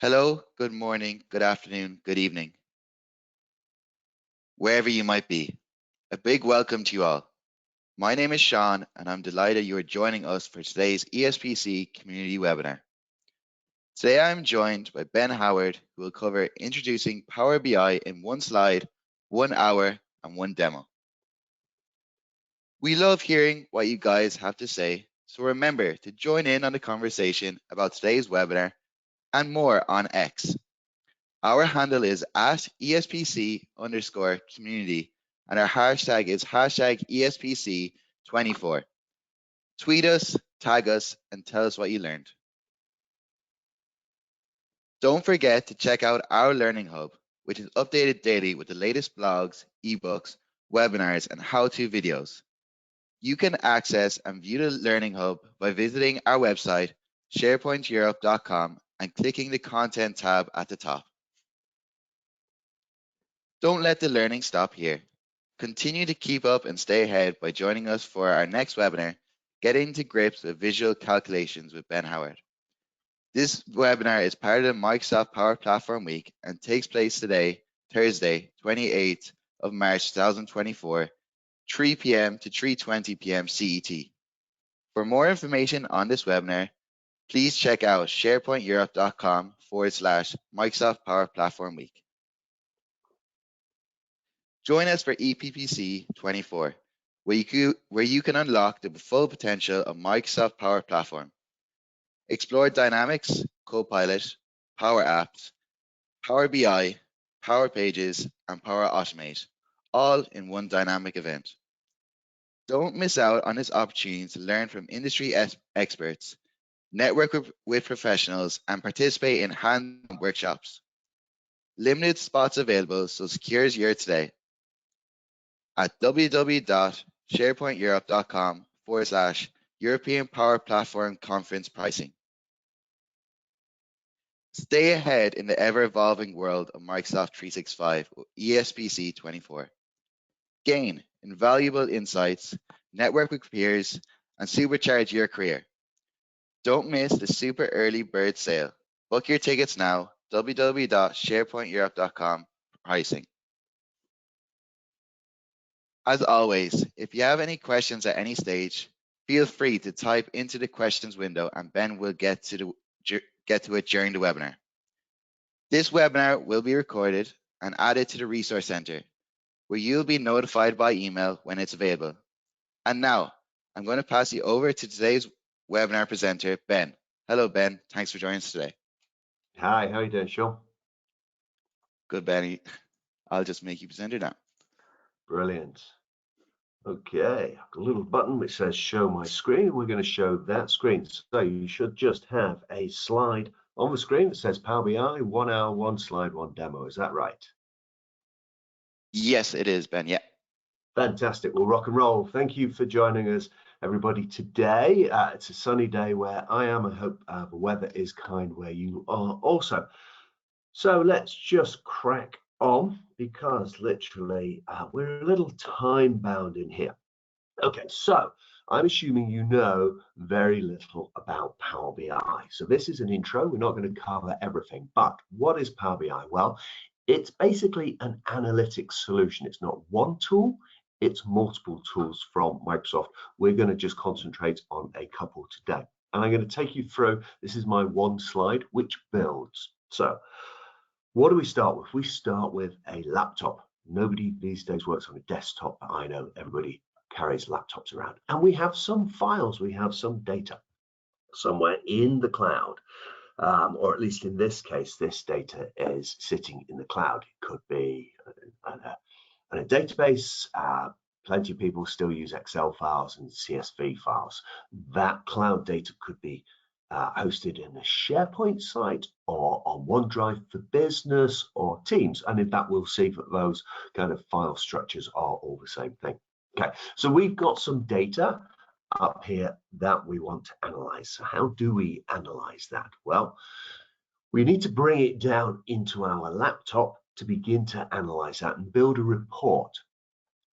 Hello, good morning, good afternoon, good evening, wherever you might be. A big welcome to you all. My name is Sean, and I'm delighted you are joining us for today's ESPC community webinar. Today I'm joined by Ben Howard, who will cover introducing Power BI in one slide, 1 hour, and one demo. We love hearing what you guys have to say, so remember to join in on the conversation about today's webinar and more on X. Our handle is at ESPC_community and our hashtag is hashtag ESPC24. Tweet us, tag us, and tell us what you learned. Don't forget to check out our Learning Hub, which is updated daily with the latest blogs, ebooks, webinars, and how-to videos. You can access and view the Learning Hub by visiting our website, sharepointeurope.com, and clicking the Content tab at the top. Don't let the learning stop here. Continue to keep up and stay ahead by joining us for our next webinar, Getting to Grips with Visual Calculations with Ben Howard. This webinar is part of the Microsoft Power Platform Week and takes place today, Thursday, 28th of March 2024, 3 p.m. to 3:20 p.m. CET. For more information on this webinar, please check out sharepointeurope.com/Microsoft Power Platform Week. Join us for EPPC 24, where you can unlock the full potential of Microsoft Power Platform. Explore Dynamics, Copilot, Power Apps, Power BI, Power Pages, and Power Automate, all in one dynamic event. Don't miss out on this opportunity to learn from industry experts, network with professionals, and participate in hands-on workshops. Limited spots available, so secure yours today at www.sharepointeurope.com/European Power Platform Conference pricing. Stay ahead in the ever-evolving world of Microsoft 365 with ESPC 24. Gain invaluable insights, network with peers, and supercharge your career. Don't miss the super early bird sale. Book your tickets now, www.sharepointeurope.com pricing. As always, if you have any questions at any stage, feel free to type into the questions window and Ben will get to it during the webinar. This webinar will be recorded and added to the Resource Center, where you'll be notified by email when it's available. And now, I'm going to pass you over to today's webinar presenter, Ben. Hello, Ben. Thanks for joining us today. Hi, how are you doing, Sean? Good, Benny. I'll just make you presenter now. Brilliant. Okay, I've got a little button which says show my screen. We're going to show that screen. So you should just have a slide on the screen that says Power BI, 1 hour, 1 slide, 1 demo. Is that right? Yes, it is, Ben. Yeah. Fantastic. Well, rock and roll. Thank you for joining us, everybody, today. It's a sunny day where I am. I hope the weather is kind where you are also. So let's just crack on, because literally we're a little time bound in here. Okay, so I'm assuming you know very little about Power BI. So this is an intro. We're not going to cover everything, but what is Power BI? Well, it's basically an analytics solution. It's not one tool, it's multiple tools from Microsoft. We're going to just concentrate on a couple today. And I'm going to take you through, this is my one slide, which builds. So what do we start with? We start with a laptop. Nobody these days works on a desktop, but I know everybody carries laptops around. And we have some files, we have some data somewhere in the cloud. Or at least in this case, this data is sitting in the cloud. It could be in a database. Plenty of people still use Excel files and CSV files. That cloud data could be hosted in a SharePoint site or on OneDrive for Business or Teams. And in fact, we'll see that those kind of file structures are all the same thing. Okay, so we've got some data up here that we want to analyze. So how do we analyze that? Well, we need to bring it down into our laptop to begin to analyze that and build a report.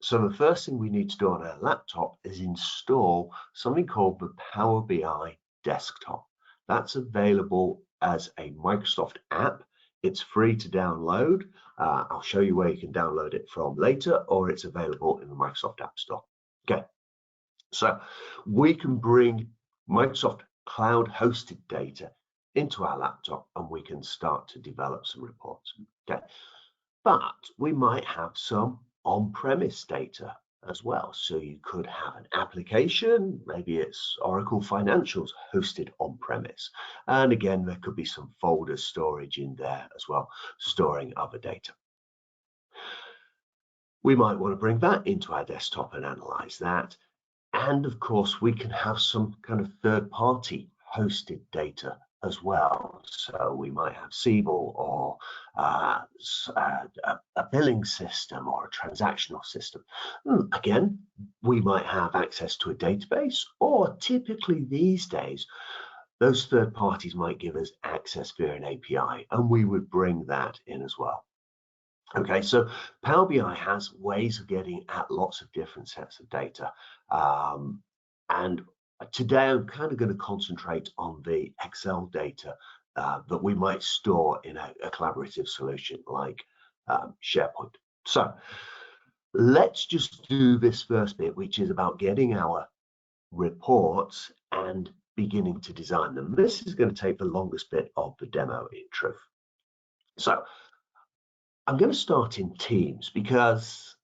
So the first thing we need to do on our laptop is install something called the Power BI desktop. That's available as a Microsoft app. It's free to download. I'll show you where you can download it from later, or it's available in the Microsoft App Store. Okay, so we can bring Microsoft Cloud hosted data into our laptop and we can start to develop some reports. Okay, but we might have some on-premise data as well. So you could have an application, maybe it's Oracle Financials hosted on-premise. And again, there could be some folder storage in there as well, storing other data. We might want to bring that into our desktop and analyze that. And of course, we can have some kind of third-party hosted data as well. So we might have Siebel or a billing system or a transactional system. Again, we might have access to a database, or typically these days, those third parties might give us access via an API, and we would bring that in as well. Okay, so Power BI has ways of getting at lots of different sets of data. And today I'm kind of going to concentrate on the Excel data that we might store in a collaborative solution like SharePoint. So let's just do this first bit, which is about getting our reports and beginning to design them. This is going to take the longest bit of the demo in truth. So I'm going to start in Teams because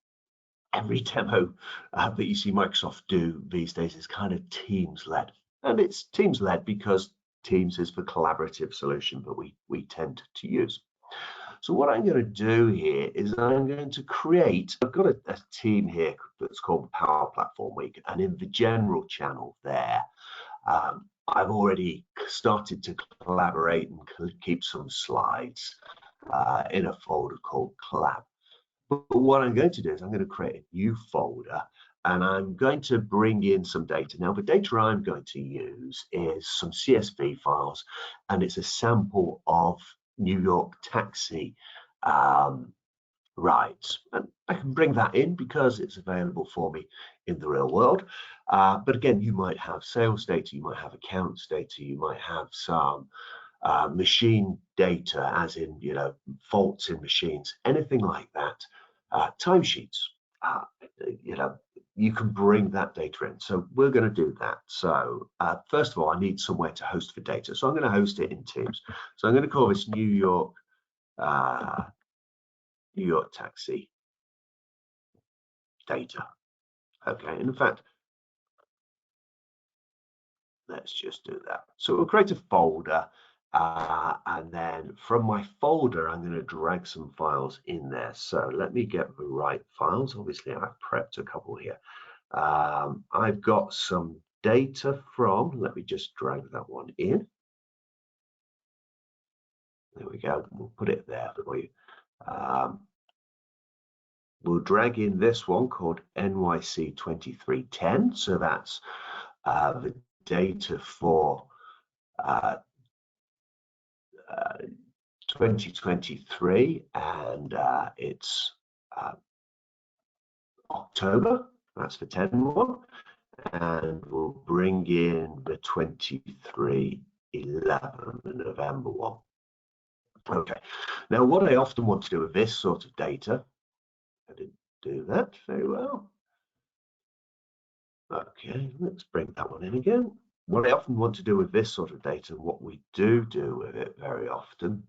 every demo that you see Microsoft do these days is kind of Teams-led. And it's Teams-led because Teams is the collaborative solution that we tend to use. So what I'm going to do here is I'm going to create, I've got a team here that's called the Power Platform Week, and in the general channel there, I've already started to collaborate and keep some slides in a folder called Collab. But what I'm going to do is I'm going to create a new folder and I'm going to bring in some data. Now, the data I'm going to use is some CSV files, and it's a sample of New York taxi rides. And I can bring that in because it's available for me in the real world. But again, you might have sales data, you might have accounts data, you might have some machine data, as in, faults in machines, anything like that. Timesheets, you can bring that data in. So we're going to do that. So first of all, I need somewhere to host the data. So I'm going to host it in Teams. So I'm going to call this New York taxi data. Okay, and in fact, let's just do that. So we'll create a folder. And then from my folder, I'm going to drag some files in there. So let me get the right files. Obviously, I've prepped a couple here. I've got some data from, let me just drag that one in. There we go. We'll put it there for you. We'll drag in this one called NYC 2310. So that's the data for 2023, and it's October. That's the 10 one, and we'll bring in the 2311, the November one. Okay, now what I often want to do with this sort of data, I didn't do that very well. Okay, let's bring that one in again. What I often want to do with this sort of data, what we do with it very often,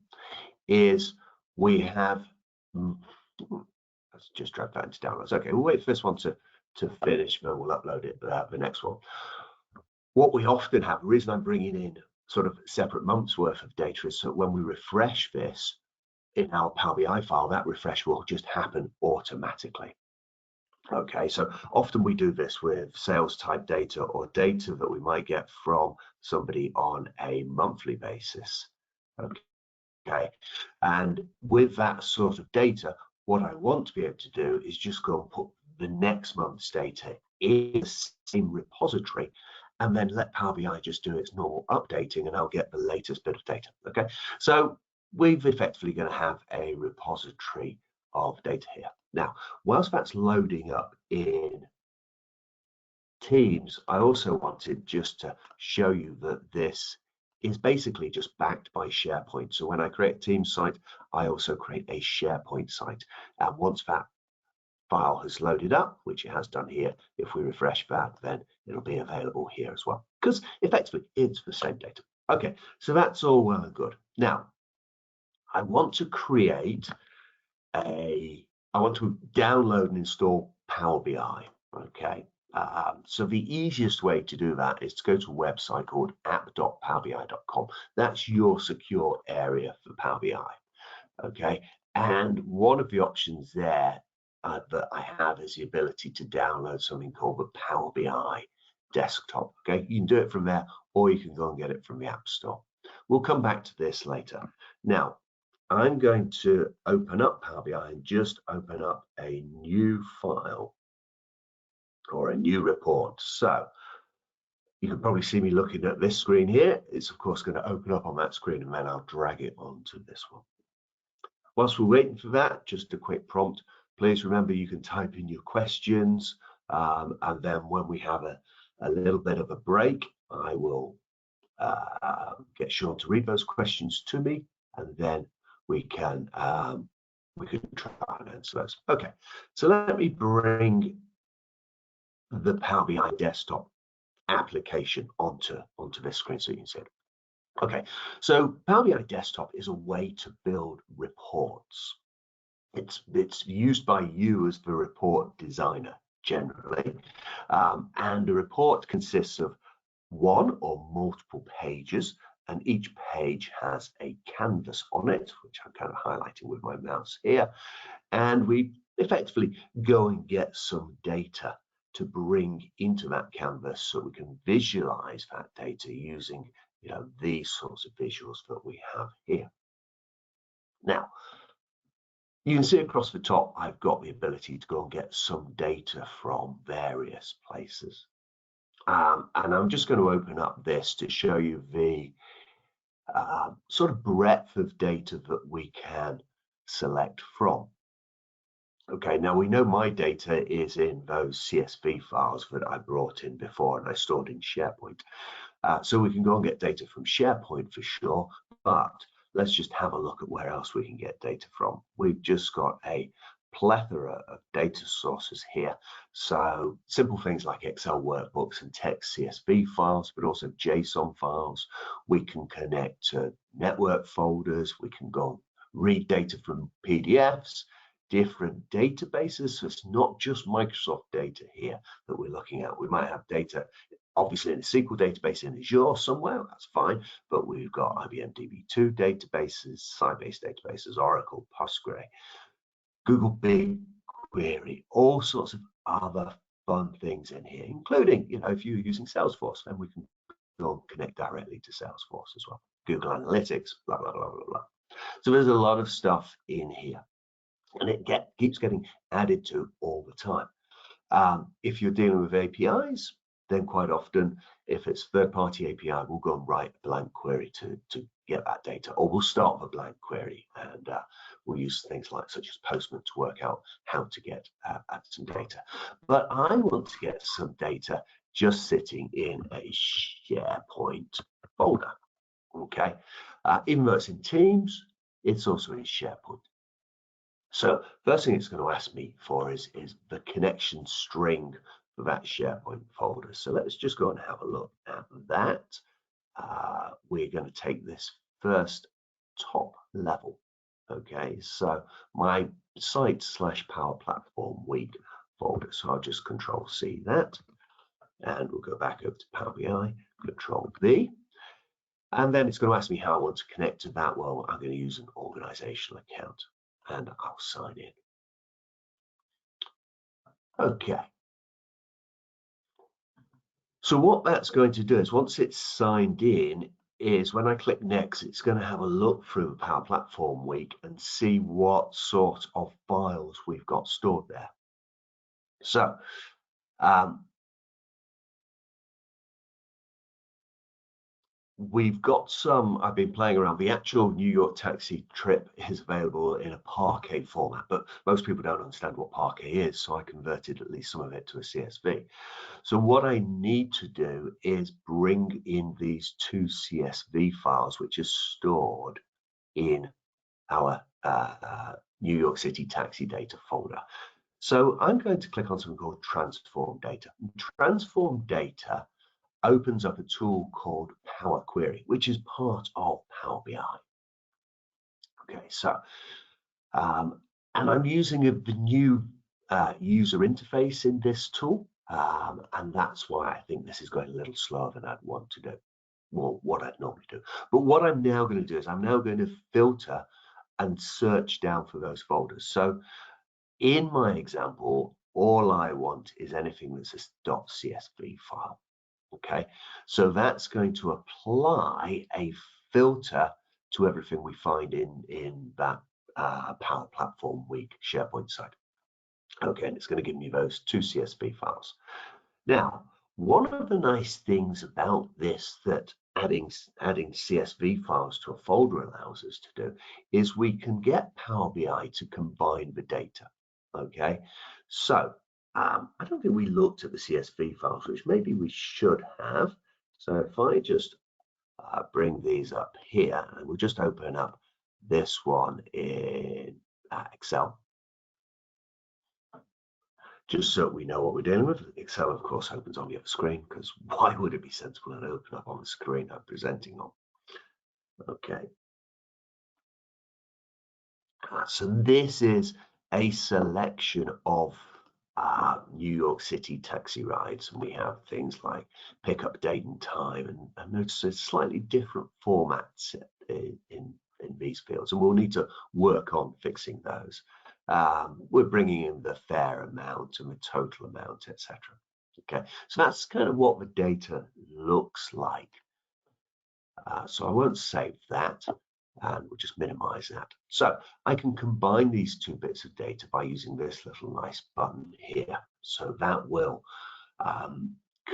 is we have, let's just drag that into downloads. Okay, we'll wait for this one to finish, but we'll upload it, the next one. What we often have, the reason I'm bringing in sort of separate months worth of data is so when we refresh this in our Power BI file, that refresh will just happen automatically. Okay, so often we do this with sales type data or data that we might get from somebody on a monthly basis. Okay, and with that sort of data, what I want to be able to do is just go and put the next month's data in the same repository and then let Power BI just do its normal updating and I'll get the latest bit of data. Okay, so we've effectively going to have a repository of data here. Now, whilst that's loading up in Teams, I also wanted just to show you that this is basically just backed by SharePoint. So when I create a Teams site, I also create a SharePoint site. And once that file has loaded up, which it has done here, if we refresh that, then it'll be available here as well, because effectively it's the same data. Okay, so that's all well and good. Now, I want to download and install Power BI. Okay, so the easiest way to do that is to go to a website called app.powerbi.com. That's your secure area for Power BI. Okay, and one of the options there that I have is the ability to download something called the Power BI desktop. Okay, you can do it from there, or you can go and get it from the App Store. We'll come back to this later. Now, I'm going to open up Power BI and just open up a new file or a new report. So you can probably see me looking at this screen here. It's of course going to open up on that screen, and then I'll drag it onto this one. Whilst we're waiting for that, just a quick prompt. Please remember you can type in your questions, and then when we have a little bit of a break, I will get Sean to read those questions to me, and then we can try and answer those. Okay, so let me bring the Power BI desktop application onto this screen so you can see it. Okay, so Power BI desktop is a way to build reports. It's used by you as the report designer generally, and a report consists of one or multiple pages, and each page has a canvas on it, which I'm kind of highlighting with my mouse here, and we effectively go and get some data to bring into that canvas so we can visualize that data using these sorts of visuals that we have here. Now, you can see across the top, I've got the ability to go and get some data from various places. And I'm just going to open up this to show you the sort of breadth of data that we can select from. Okay, now we know my data is in those CSV files that I brought in before and I stored in SharePoint. So we can go and get data from SharePoint for sure, but let's just have a look at where else we can get data from. We've just got a plethora of data sources here. So simple things like Excel workbooks and text CSV files, but also JSON files. We can connect to network folders. We can go and read data from PDFs, different databases. So it's not just Microsoft data here that we're looking at. We might have data obviously in a SQL database in Azure somewhere, that's fine, but we've got IBM DB2 databases, Sybase databases, Oracle, Postgre, Google BigQuery, all sorts of other fun things in here, including, if you're using Salesforce, then we can go and connect directly to Salesforce as well. Google Analytics, blah, blah, blah, blah, blah. So there's a lot of stuff in here, and it keeps getting added to all the time. If you're dealing with APIs, then quite often, if it's third-party API, we'll go and write a blank query to get that data, or we'll start with a blank query, and we'll use things such as Postman to work out how to get some data. But I want to get some data just sitting in a SharePoint folder. Okay, even though it's in Teams, it's also in SharePoint. So first thing it's going to ask me for is the connection string for that SharePoint folder. So let's just go and have a look at that. We're going to take this first top level. Okay, so my site/Power Platform week folder. So I'll just Control-C that, and we'll go back over to Power BI, Control-V. And then it's going to ask me how I want to connect to that. Well, I'm going to use an organizational account, and I'll sign in. Okay. So what that's going to do is once it's signed in, is when I click next, it's going to have a look through the Power Platform week and see what sort of files we've got stored there. So we've got some, I've been playing around. The actual New York taxi trip is available in a parquet format, but most people don't understand what parquet is, so I converted at least some of it to a CSV. So what I need to do is bring in these two CSV files, which are stored in our New York City taxi data folder. So I'm going to click on something called transform data. Transform data opens up a tool called Power Query, which is part of Power BI. Okay, so and I'm using the new user interface in this tool, and that's why I think this is going a little slower than I'd want to do, or what I'd normally do. But what I'm now going to do is I'm now going to filter and search down for those folders. So in my example, all I want is anything that's a .csv file. Okay, so that's going to apply a filter to everything we find in that Power Platform Week SharePoint site. Okay, and it's going to give me those two CSV files. Now, one of the nice things about this that adding CSV files to a folder allows us to do is we can get Power BI to combine the data. Okay, so I don't think we looked at the CSV files, which maybe we should have. So if I just bring these up here, and we'll just open up this one in Excel, just so we know what we're dealing with. Excel, of course, opens on the other screen, because why would it be sensible to open up on the screen I'm presenting on? Okay. So this is a selection of New York City taxi rides, and we have things like pickup date and time, and notice a slightly different formats in these fields, and we'll need to work on fixing those. We're bringing in the fare amount and the total amount, etc. Okay, so that's kind of what the data looks like. So I won't save that, and we'll just minimize that. So I can combine these two bits of data by using this little nice button here. So that will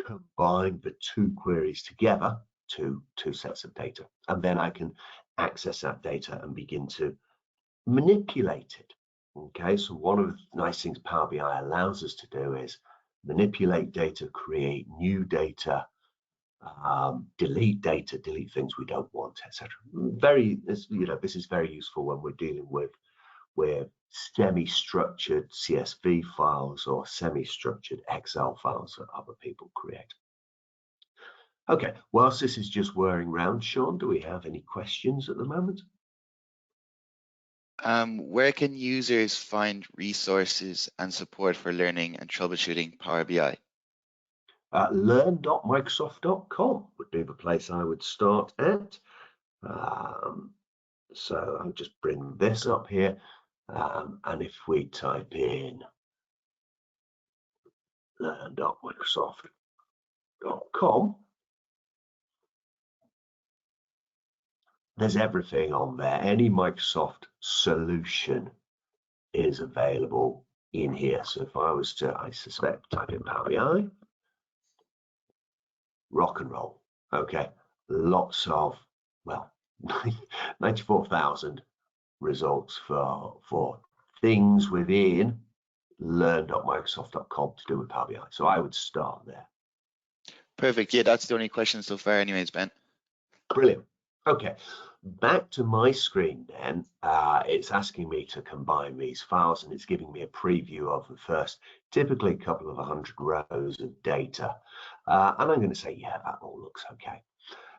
combine the two queries together to two sets of data, and then I can access that data and begin to manipulate it. Okay, so one of the nice things Power BI allows us to do is manipulate data, create new data, delete data, delete things we don't want, etc. This is very useful when we're dealing with semi-structured CSV files or semi-structured Excel files that other people create. Okay, whilst this is just whirring round, Sean, do we have any questions at the moment? Where can users find resources and support for learning and troubleshooting Power BI? Learn.microsoft.com would be the place I would start at. So I'll just bring this up here, and if we type in learn.microsoft.com, there's everything on there. Any Microsoft solution is available in here. So if I was to, I suspect, type in Power BI, rock and roll. Okay, lots of, well, 94,000 results for things within learn.microsoft.com to do with Power BI. So I would start there. Perfect. Yeah, that's the only question so far anyways, Ben. Brilliant. Okay, back to my screen then. It's asking me to combine these files, and it's giving me a preview of the first, typically a couple of 100 rows of data. And I'm going to say, yeah, that all looks okay.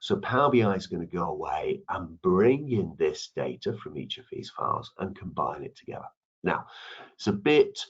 So Power BI is going to go away and bring in this data from each of these files and combine it together. Now, it's a bit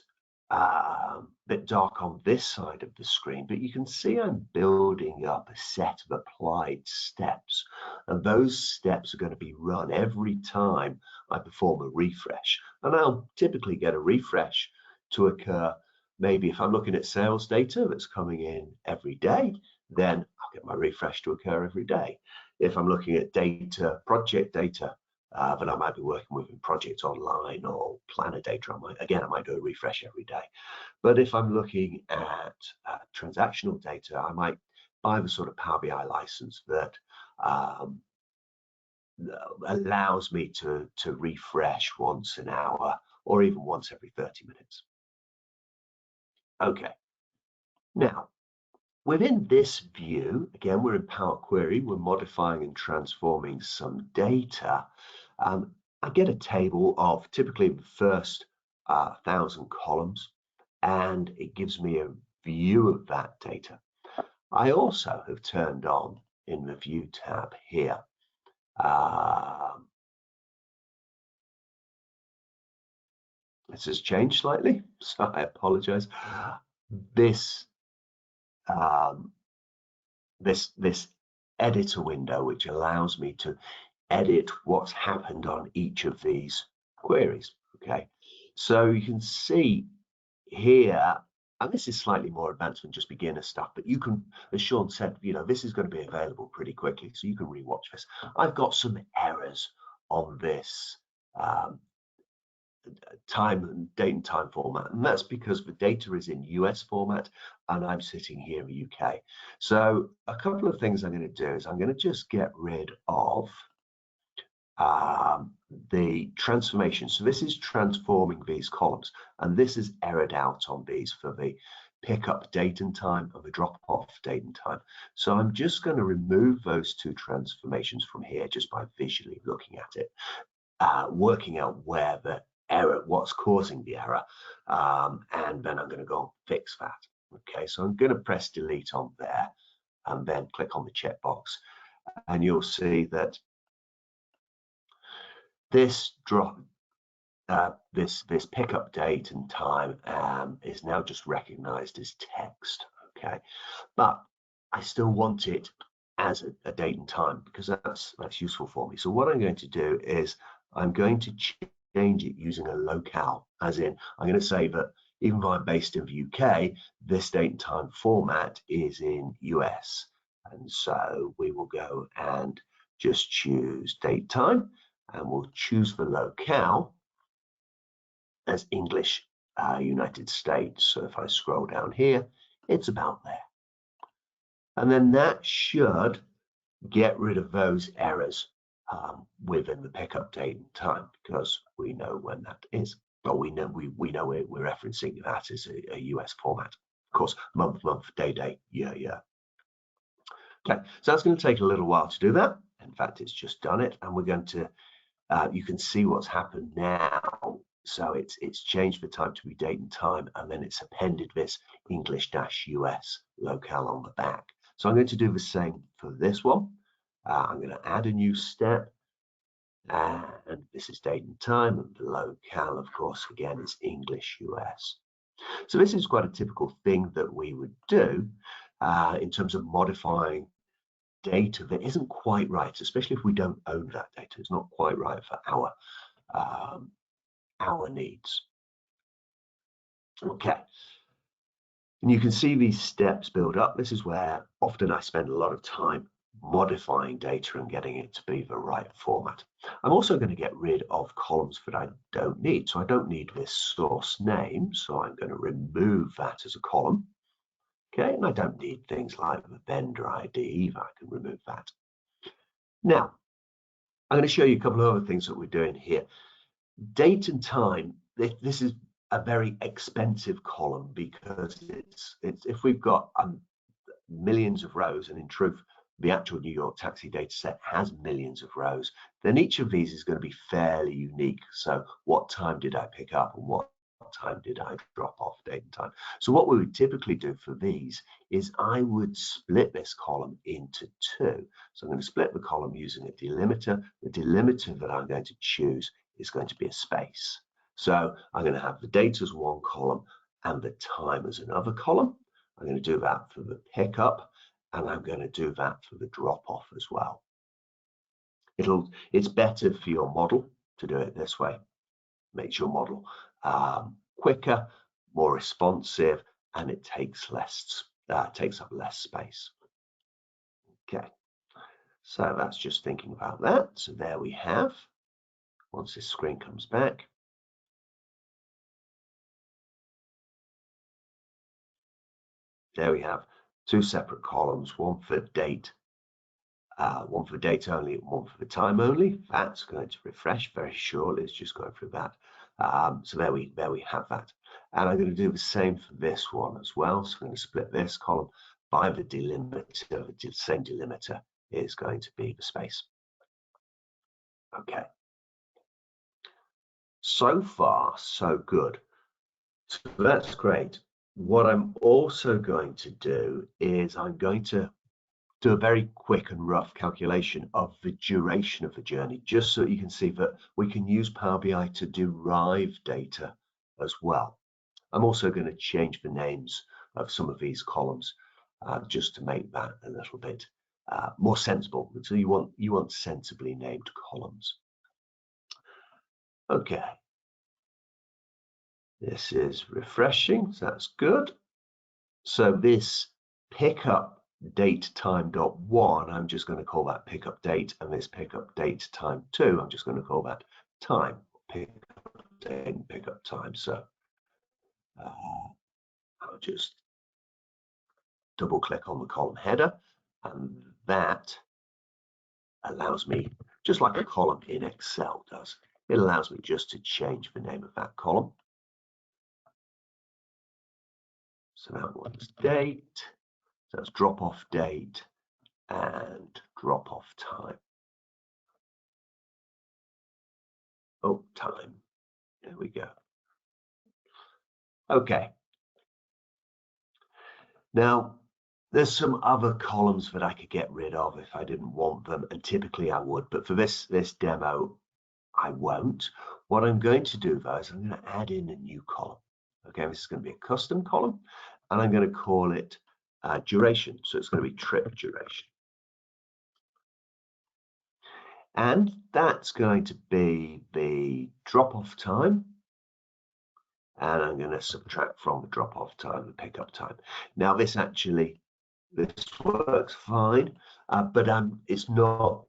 dark on this side of the screen, but you can see I'm building up a set of applied steps, and those steps are going to be run every time I perform a refresh. And I'll typically get a refresh to occur. Maybe if I'm looking at sales data that's coming in every day, then I'll get my refresh to occur every day. If I'm looking at data, project data, that I might be working with in Project Online or Planner data, I might do a refresh every day. But if I'm looking at transactional data, I might I have a sort of Power BI license that allows me to refresh once an hour or even once every 30 minutes. Okay, now within this view, again, we're in Power Query, we're modifying and transforming some data. I get a table of typically the first 1,000 columns, and it gives me a view of that data. I also have turned on in the View tab here. This has changed slightly, so I apologize. This this editor window, which allows me to edit what's happened on each of these queries. Okay, so you can see here, and this is slightly more advanced than just beginner stuff, but you can, as Sean said, you know, this is going to be available pretty quickly, so you can rewatch this. I've got some errors on this date and time format, and that's because the data is in US format and I'm sitting here in UK. So a couple of things I'm going to do is I'm going to just get rid of the transformation. So this is transforming these columns, and this is errored out on these for the pickup date and time and the drop off date and time. So I'm just going to remove those two transformations from here just by visually looking at it, working out where the error, what's causing the error, and then I'm going to go and fix that. Okay, so I'm going to press delete on there and then click on the checkbox, and you'll see that this drop, this pickup date and time is now just recognized as text. Okay, but I still want it as a date and time because that's useful for me. So what I'm going to do is I'm going to change it using a locale, as in I'm going to say that even though I'm based in the UK, this date and time format is in US. And so we will go and just choose date time, and we'll choose the locale as English United States. So if I scroll down here, it's about there. And then that should get rid of those errors within the pickup date and time, because we know when that is. But we know we're referencing that as a US format. Of course, month, day, year. Okay, so that's going to take a little while to do that. In fact, it's just done it, and we're going to, you can see what's happened now. So it's changed the type to be date and time, and then it's appended this English-US locale on the back. So I'm going to do the same for this one. I'm going to add a new step, and this is date and time, and the locale, of course, again, is English-US. So this is quite a typical thing that we would do in terms of modifying data that isn't quite right, especially if we don't own that data. It's not quite right for our needs. Okay, and you can see these steps build up. This is where often I spend a lot of time modifying data and getting it to be the right format. I'm also going to get rid of columns that I don't need. So I don't need this source name, so I'm going to remove that as a column. Okay, and I don't need things like the vendor ID either. I can remove that. Now, I'm going to show you a couple of other things that we're doing here. Date and time, this is a very expensive column because it's if we've got millions of rows, and in truth, the actual New York taxi data set has millions of rows, then each of these is going to be fairly unique. So what time did I pick up and what time did I drop off, date and time? So what we would typically do for these is I would split this column into two. So I'm going to split the column using a delimiter. The delimiter that I'm going to choose is going to be a space. So I'm going to have the date as one column and the time as another column. I'm going to do that for the pickup, and I'm going to do that for the drop-off as well. It's better for your model to do it this way. Makes your model quicker, more responsive, and it takes up less space. Okay, so that's just thinking about that. So there we have. Once this screen comes back, there we have two separate columns, one for date only and one for the time only. That's going to refresh very shortly. It's just going through that. So there we have that. And I'm going to do the same for this one as well. So I'm going to split this column by the delimiter. The same delimiter is going to be the space. Okay. So far, so good. So that's great. What I'm also going to do is I'm going to do a very quick and rough calculation of the duration of the journey, just so you can see that we can use Power BI to derive data as well. I'm also going to change the names of some of these columns just to make that a little bit more sensible. So you want sensibly named columns. Okay. This is refreshing, so that's good. So this pickup date time dot one, I'm just going to call that pickup date, and this pickup date time two, I'm just going to call that time. Pickup date and pickup time. So I'll just double click on the column header, and that allows me, just like a column in Excel does, it allows me just to change the name of that column. So that one's date, so that's drop off date and drop off time. Oh, time. There we go. Okay. Now, there's some other columns that I could get rid of if I didn't want them, and typically I would, but for this demo, I won't. What I'm going to do though is I'm going to add in a new column. Okay, this is going to be a custom column, and I'm going to call it duration. So it's going to be trip duration. And that's going to be the drop-off time. And I'm going to subtract from the drop-off time the pickup time. Now this works fine, but it's not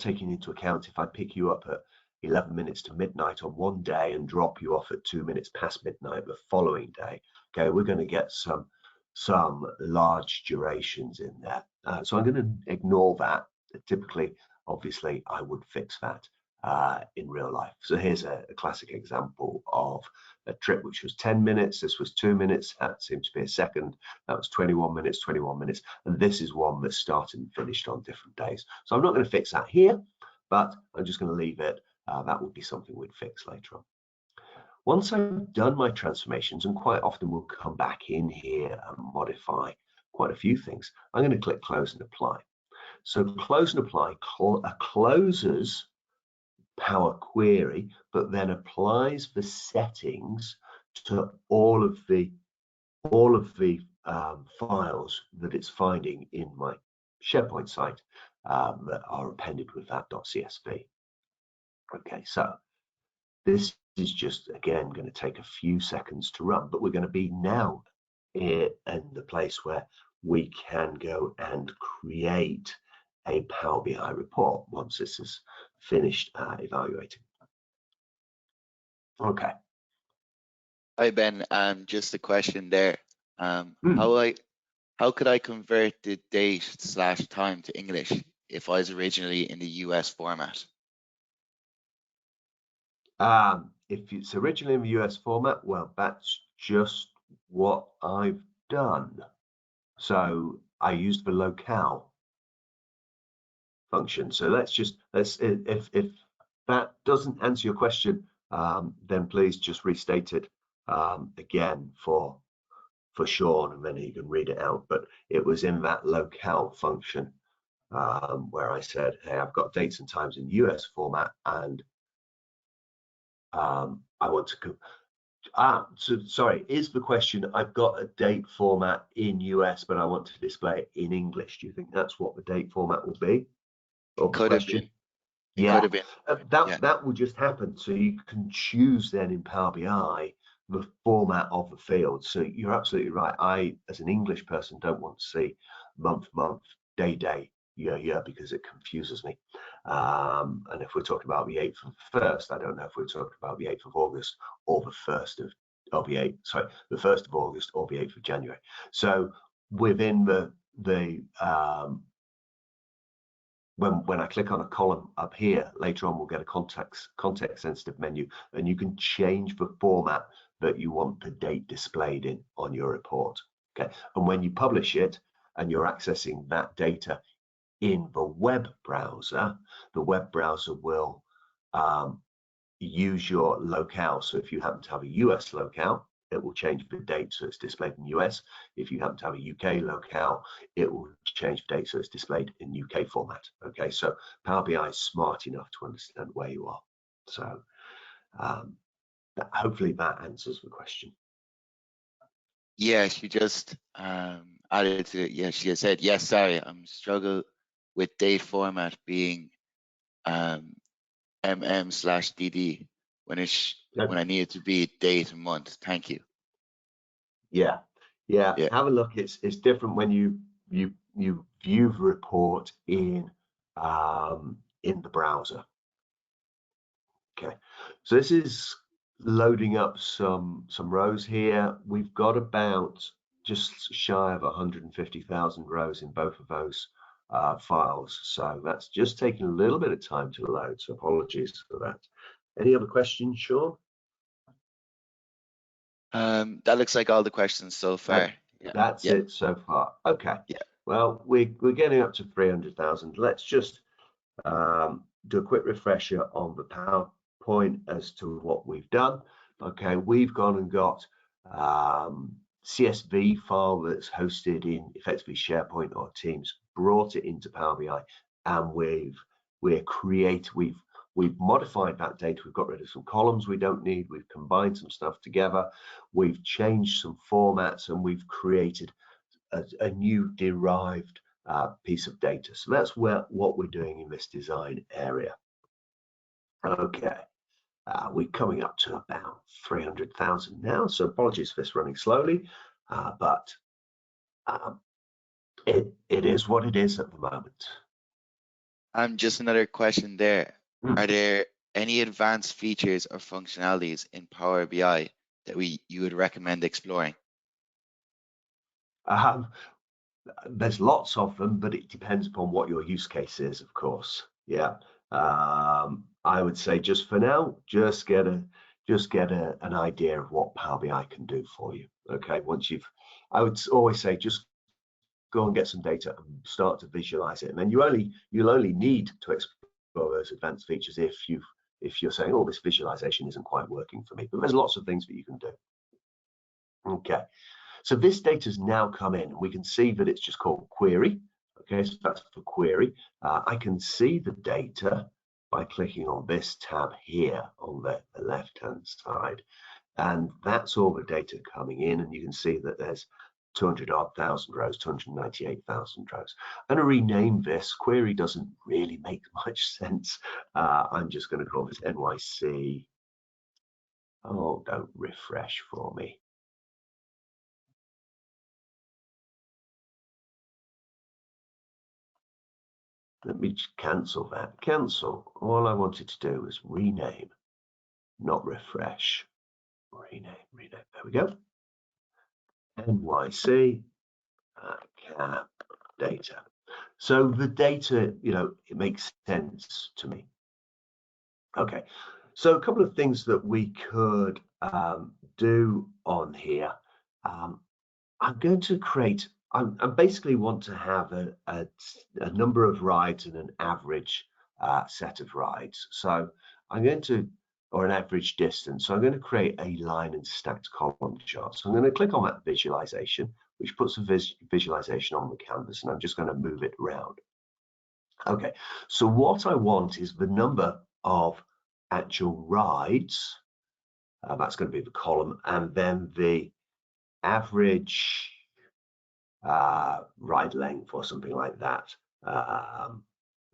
taking into account if I pick you up at 11 minutes to midnight on one day and drop you off at 2 minutes past midnight the following day. Okay, we're going to get some large durations in there. So I'm going to ignore that. Typically, obviously, I would fix that in real life. So here's a classic example of a trip which was 10 minutes. This was 2 minutes. That seemed to be a second. That was 21 minutes, 21 minutes. And this is one that started and finished on different days. So I'm not going to fix that here, but I'm just going to leave it. That would be something we'd fix later on. Once I've done my transformations, and quite often we'll come back in here and modify quite a few things, I'm going to click close and apply. So close and apply closes Power Query, but then applies the settings to all of the files that it's finding in my SharePoint site that are appended with that .csv. Okay, so this is just, again, going to take a few seconds to run, but we're going to be now in the place where we can go and create a Power BI report once this is finished evaluating. Okay. Hi Ben, just a question there. How could I convert the date/time to English if I was originally in the US format? If it's originally in the US format, well, that's just what I've done. So I used the locale function. So if that doesn't answer your question, then please just restate it again for Sean, and then he can read it out. But it was in that locale function where I said, hey, I've got dates and times in US format, and I want to so sorry, is the question, I've got a date format in US, but I want to display it in English. Do you think that's what the date format will be? Could have been. It Yeah, could have been. that will just happen. So you can choose then in Power BI the format of the field. So you're absolutely right. I, as an English person, don't want to see month, day, year, because it confuses me. And if we're talking about the 8th of 1st, I don't know if we're talking about the 8th of August or the 1st I'll be 8. Sorry, the 1st of August or the 8th of January. So within the when I click on a column up here, later on we'll get a context sensitive menu, and you can change the format that you want the date displayed in on your report. Okay, and when you publish it and you're accessing that data in the web browser will use your locale. So if you happen to have a US locale, it will change the date so it's displayed in US. If you happen to have a UK locale, it will change the date so it's displayed in UK format. Okay, so Power BI is smart enough to understand where you are. So hopefully that answers the question. Yeah, she just added to it. Yeah, she had said, yes, sorry, I'm struggle with date format being mm/dd when I need it to be date and month. Thank you. Yeah. Have a look. It's different when you view the report in the browser. Okay, so this is loading up some rows here. We've got about just shy of 150,000 rows in both of those files. So that's just taking a little bit of time to load. So apologies for that. Any other questions, Sean? That looks like all the questions so far. That's it so far. Okay. Yeah. Well, we're getting up to 300,000. Let's just do a quick refresher on the PowerPoint as to what we've done. Okay, we've gone and got CSV file that's hosted in effectively SharePoint or Teams, brought it into Power BI, and we've modified that data. We've got rid of some columns we don't need. We've combined some stuff together. We've changed some formats, and we've created a new derived piece of data. So that's what we're doing in this design area. Okay, we're coming up to about 300,000 now. So apologies for this running slowly, but it is what it is at the moment. Just another question there. Are there any advanced features or functionalities in Power BI that you would recommend exploring? There's lots of them, but it depends upon what your use case is, of course. Yeah, I would say just for now, just get an idea of what Power BI can do for you. Okay, I would always say just go and get some data and start to visualize it, and then you'll only need to explore those advanced features if you're saying, oh, this visualization isn't quite working for me. But there's lots of things that you can do. Okay. So this data has now come in. We can see that it's just called query. Okay, so that's for query. I can see the data by clicking on this tab here on the left-hand side. And that's all the data coming in. And you can see that there's 200,000 rows, 298,000 rows. I'm going to rename this. Query doesn't really make much sense. I'm just going to call this NYC. Oh, don't refresh for me. Let me cancel that. Cancel. All I wanted to do was rename, not refresh. Rename. There we go. NYC cap data. So the data, it makes sense to me. Okay. So a couple of things that we could do on here. I'm going to create. I basically want to have a number of rides and an average set of rides. So I'm going to, or an average distance. So I'm going to create a line and stacked column chart. So I'm going to click on that visualization, which puts a visualization on the canvas, and I'm just going to move it around. Okay, so what I want is the number of actual rides. That's going to be the column, and then the average ride length or something like that.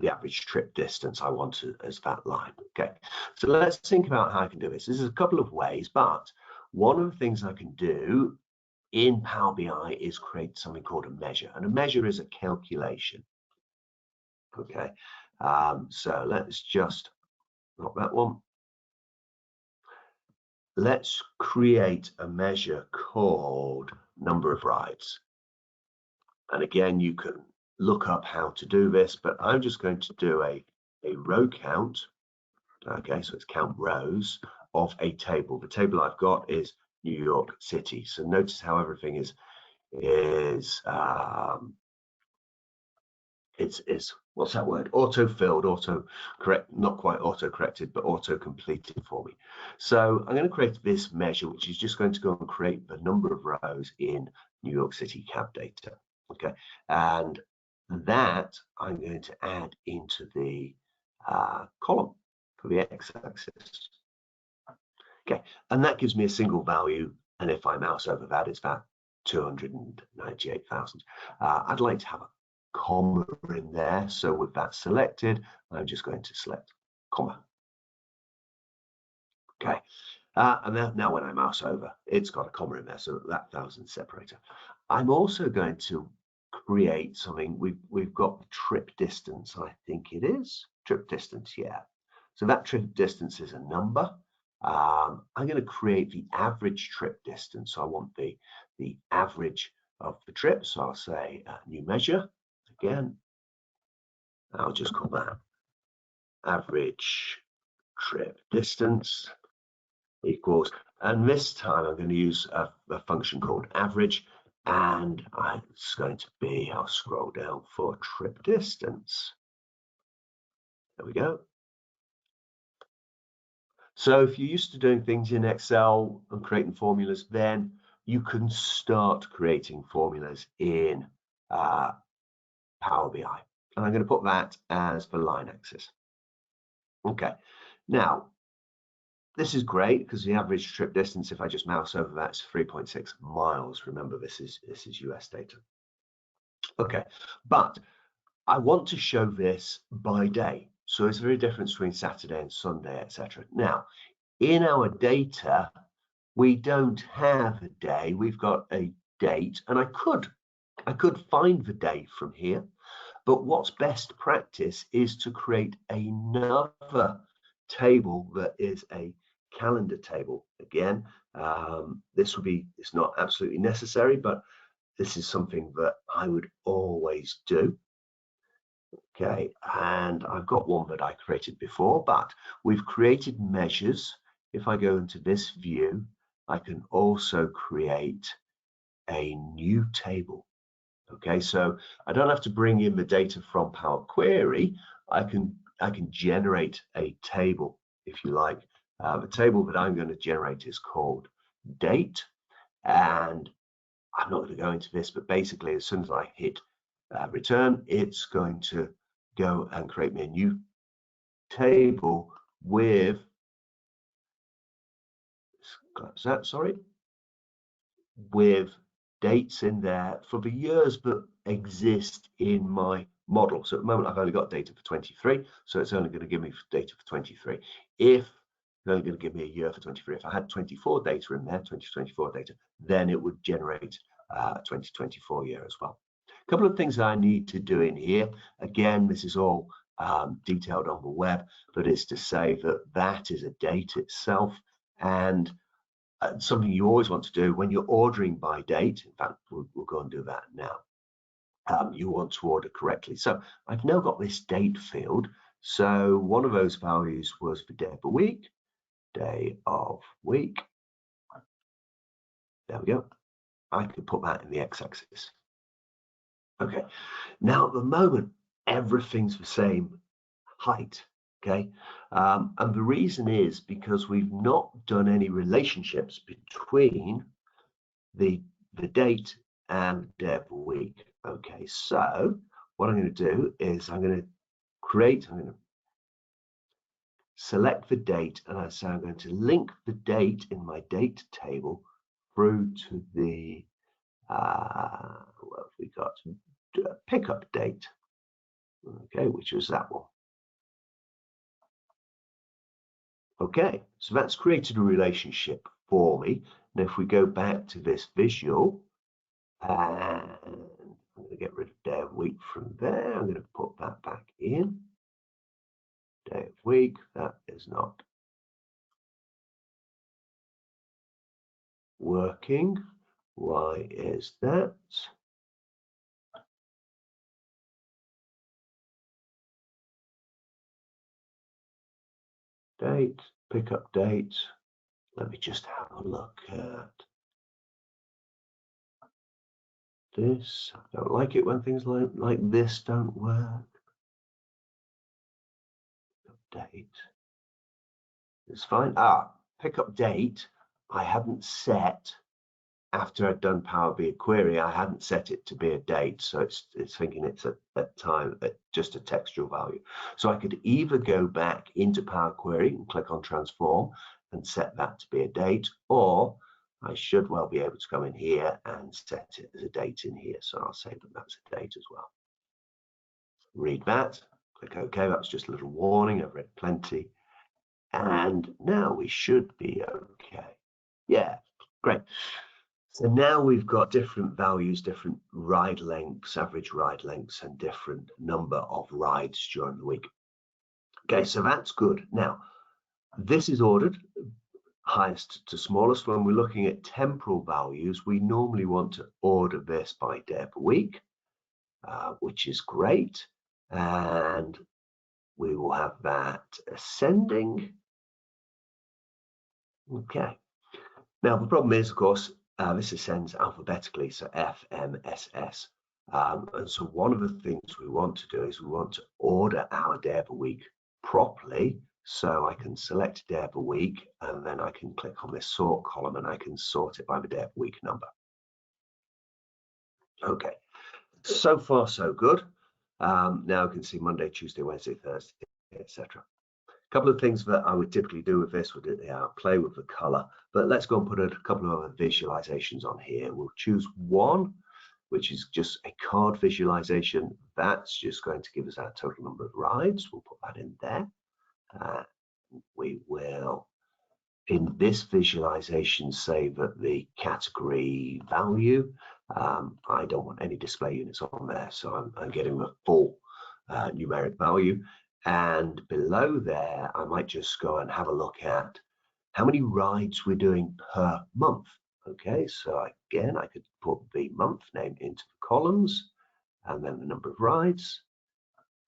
The average trip distance I want as that line. Okay, so let's think about how I can do this. There's a couple of ways, but one of the things I can do in Power BI is create something called a measure, and a measure is a calculation. Okay, so let's just drop that one. let's create a measure called number of rides. And again, you can look up how to do this, but I'm just going to do a row count. Okay, so it's count rows of a table. The table I've got is New York City. So notice how everything is what's that word? Auto-filled, auto-correct, not quite auto-corrected, but auto-completed for me. So I'm going to create this measure, which is just going to go and create the number of rows in New York City cab data. Okay, and that I'm going to add into the column for the x-axis. Okay, and that gives me a single value, and if I mouse over that, it's that 298,000. I'd like to have a comma in there, so with that selected, I'm just going to select comma. Okay, and now when I mouse over, it's got a comma in there, so that 1,000 separator. I'm also going to create something. We've got the trip distance, I think it is trip distance, yeah. So that trip distance is a number. I'm going to create the average trip distance. So I want the average of the trip. So I'll say new measure again. I'll just call that average trip distance equals, and this time I'm going to use a function called average, and it's going to be, I'll scroll down for trip distance. There we go. So if you're used to doing things in Excel and creating formulas, then you can start creating formulas in Power BI. And I'm going to put that as the line axis. Okay, now this is great because the average trip distance, if I just mouse over that, is 3.6 miles. Remember, this is US data. Okay, but I want to show this by day. So it's very different between Saturday and Sunday, etc. Now, in our data, we don't have a day, we've got a date, and I could find the day from here, but what's best practice is to create another table that is a calendar table. Again, it's not absolutely necessary, but this is something that I would always do. Okay, and I've got one that I created before, but we've created measures. If I go into this view, I can also create a new table. Okay, so I don't have to bring in the data from Power Query. I can generate a table, if you like. The table that I'm going to generate is called date, and I'm not going to go into this, but basically as soon as I hit return, it's going to go and create me a new table with with dates in there for the years that exist in my model. So at the moment I've only got data for 23, so it's only going to give me data for 23. If it's only going to give me a year for 23, if I had 24 data in there, 2024 data, then it would generate 2024 year as well. A couple of things that I need to do in here. Again, this is all detailed on the web, but it's to say that that is a date itself, and something you always want to do when you're ordering by date. In fact, we'll go and do that now. You want to order correctly. So I've now got this date field. So one of those values was the day of the week, day of week. There we go. I can put that in the x-axis. Okay, now at the moment, everything's the same height. Okay, and the reason is because we've not done any relationships between the date and the day of the week. Okay, so what I'm going to do is I'm going to select the date, and I say I'm going to link the date in my date table through to the what have we got? Pickup date. Okay, which was that one. Okay, so that's created a relationship for me. And if we go back to this visual, and I'm going to get rid of day of week from there, I'm going to put that back in. Day of week, that is not working. Why is that? Date, pick up date. Let me just have a look at this. I don't like it when things like this don't work. Date. It's fine. Pick up date. I hadn't set, after I'd done Power BI query, I hadn't set it to be a date. So it's thinking it's at time, just a textual value. So I could either go back into Power Query and click on transform and set that to be a date, or I should well be able to come in here and set it as a date in here. So I'll say that that's a date as well. Read that, click OK. That's just a little warning. I've read plenty. And now we should be okay. Yeah, great. So now we've got different values, different ride lengths, average ride lengths, and different number of rides during the week. Okay, so that's good. Now, this is ordered highest to smallest. When we're looking at temporal values, we normally want to order this by day per week, which is great. And we will have that ascending. Okay. Now, the problem is, of course, this ascends alphabetically, so F, M, S, S. And so one of the things we want to do is we want to order our day of a week properly. So I can select day of a week, and then I can click on this sort column, and I can sort it by the day of week number. Okay, so far so good. Now I can see Monday, Tuesday, Wednesday, Thursday, etc. A couple of things that I would typically do with this would play with the color, but let's go and put a couple of other visualizations on here. We'll choose one, which is just a card visualization. That's just going to give us our total number of rides. We'll put that in there. We will, in this visualization, say that the category value, I don't want any display units on there, so I'm getting the full numeric value. And below there, I might just go and have a look at how many rides we're doing per month. Okay, so again, I could put the month name into the columns and then the number of rides,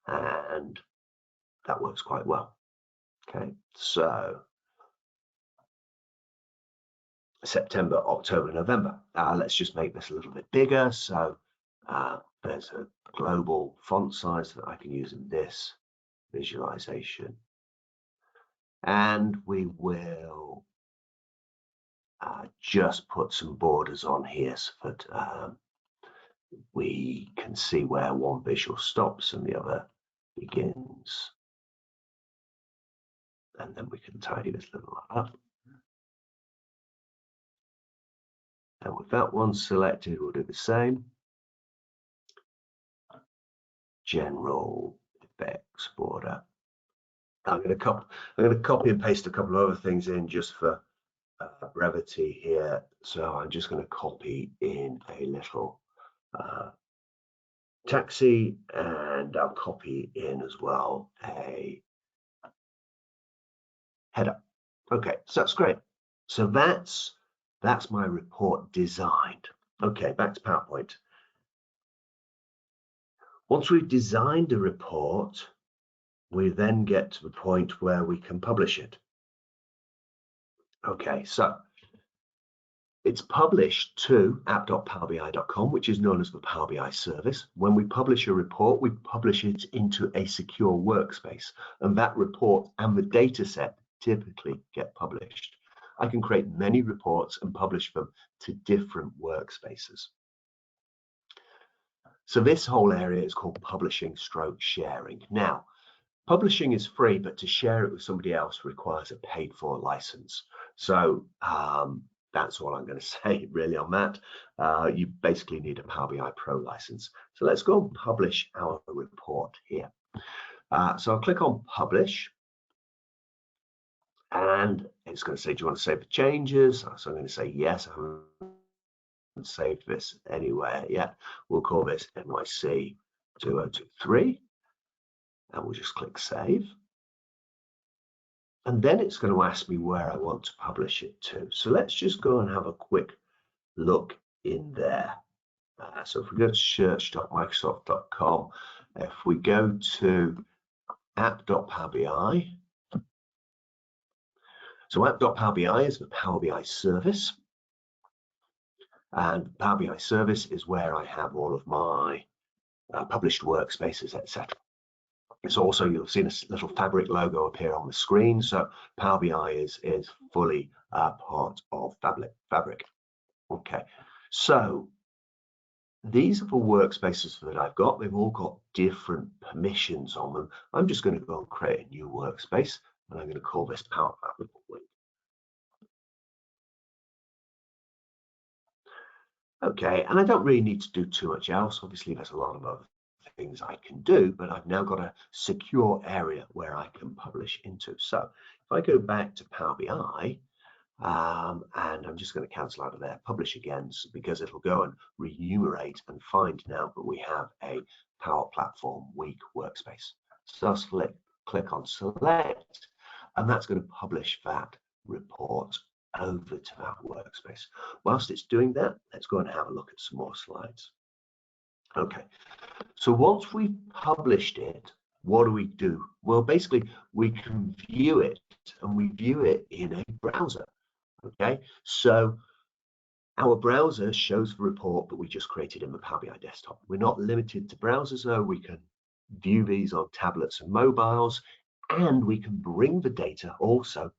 and that works quite well. Okay, so September, October, November. Let's just make this a little bit bigger. So there's a global font size that I can use in this visualization. And we will just put some borders on here so that we can see where one visual stops and the other begins. And then we can tidy this little up. And with that one selected, we'll do the same. General effects border. I'm going to copy and paste a couple of other things in just for brevity here. So I'm just going to copy in a little taxi, and I'll copy in as well a header. Okay, so that's great. So that's my report designed. Okay, back to PowerPoint. Once we've designed a report, we then get to the point where we can publish it. Okay, so it's published to app.powerbi.com, which is known as the Power BI service. When we publish a report, we publish it into a secure workspace, and that report and the data set typically get published. I can create many reports and publish them to different workspaces. So this whole area is called publishing stroke sharing. Now, publishing is free, but to share it with somebody else requires a paid for license. So that's all I'm going to say really on that. You basically need a Power BI Pro license. So let's go and publish our report here. So I'll click on publish, and it's going to say, do you want to save the changes? So I'm going to say yes. I haven't saved this anywhere yet. We'll call this NYC 2023, and we'll just click save. And then it's going to ask me where I want to publish it to. So let's just go and have a quick look in there. So if we go to search.microsoft.com, if we go to app.powerbi, so app.powerbi is the Power BI service, and Power BI service is where I have all of my published workspaces, etc. It's also, you'll see a little Fabric logo appear on the screen, so Power BI is fully part of Fabric. Okay, so these are the workspaces that I've got. They've all got different permissions on them. I'm just going to go and create a new workspace, and I'm going to call this Power Platform. Okay, and I don't really need to do too much else. Obviously, there's a lot of other things I can do, but I've now got a secure area where I can publish into. So if I go back to Power BI, and I'm just going to cancel out of there, publish again, because it'll go and remunerate and find now that we have a Power Platform Week workspace. So I'll click on select, and that's going to publish that report over to that workspace. Whilst it's doing that, let's go and have a look at some more slides. Okay, so once we've published it, what do? Well, basically, we can view it, and we view it in a browser. Okay, so our browser shows the report that we just created in the Power BI desktop. We're not limited to browsers, though. We can view these on tablets and mobiles, and we can bring the data also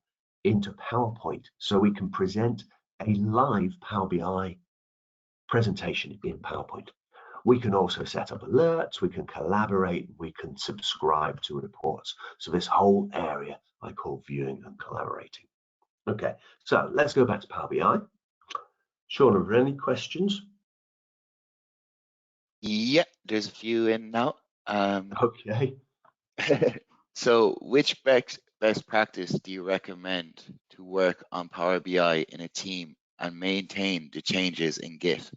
into PowerPoint, so we can present a live Power BI presentation in PowerPoint. We can also set up alerts, we can collaborate, we can subscribe to reports. So this whole area I call viewing and collaborating. Okay, so let's go back to Power BI. Sean, are there any questions? Yeah, there's a few in now. Okay. So which best practice do you recommend to work on Power BI in a team and maintain the changes in Git?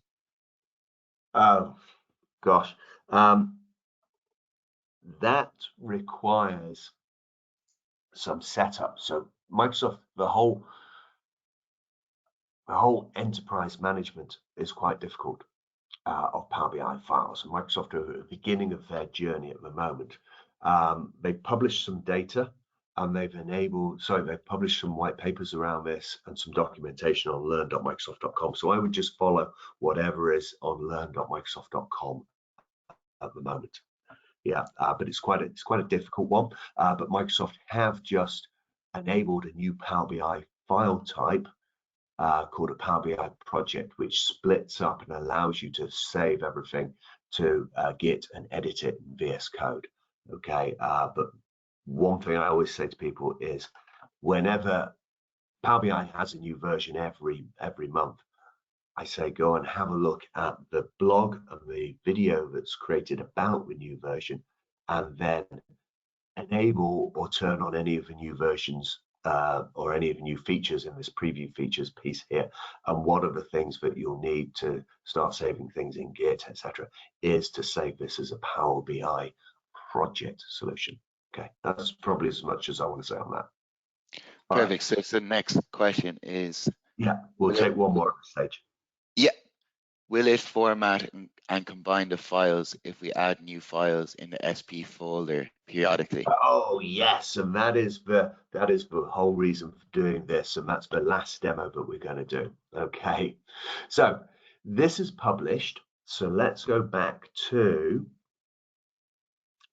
Oh, gosh. That requires some setup. So Microsoft, the whole enterprise management is quite difficult of Power BI files. And Microsoft are at the beginning of their journey at the moment. They've published some data, and they've published some white papers around this and some documentation on learn.microsoft.com. So I would just follow whatever is on learn.microsoft.com at the moment. Yeah, but it's quite a difficult one. But Microsoft have just enabled a new Power BI file type called a Power BI project, which splits up and allows you to save everything to Git and edit it in VS Code. Okay, but one thing I always say to people is, whenever Power BI has a new version every month, I say go and have a look at the blog and the video that's created about the new version, and then enable or turn on any of the new versions or any of the new features in this preview features piece here. And one of the things that you'll need to start saving things in Git, etc., is to save this as a Power BI project solution. Okay, that's probably as much as I want to say on that. All Perfect. right. So the next question is, Yeah, we'll take one more at this stage. yeah, will it format and combine the files if we add new files in the SP folder periodically? Oh yes, and that is the whole reason for doing this, and that's the last demo that we're going to do. Okay, so this is published. So let's go back to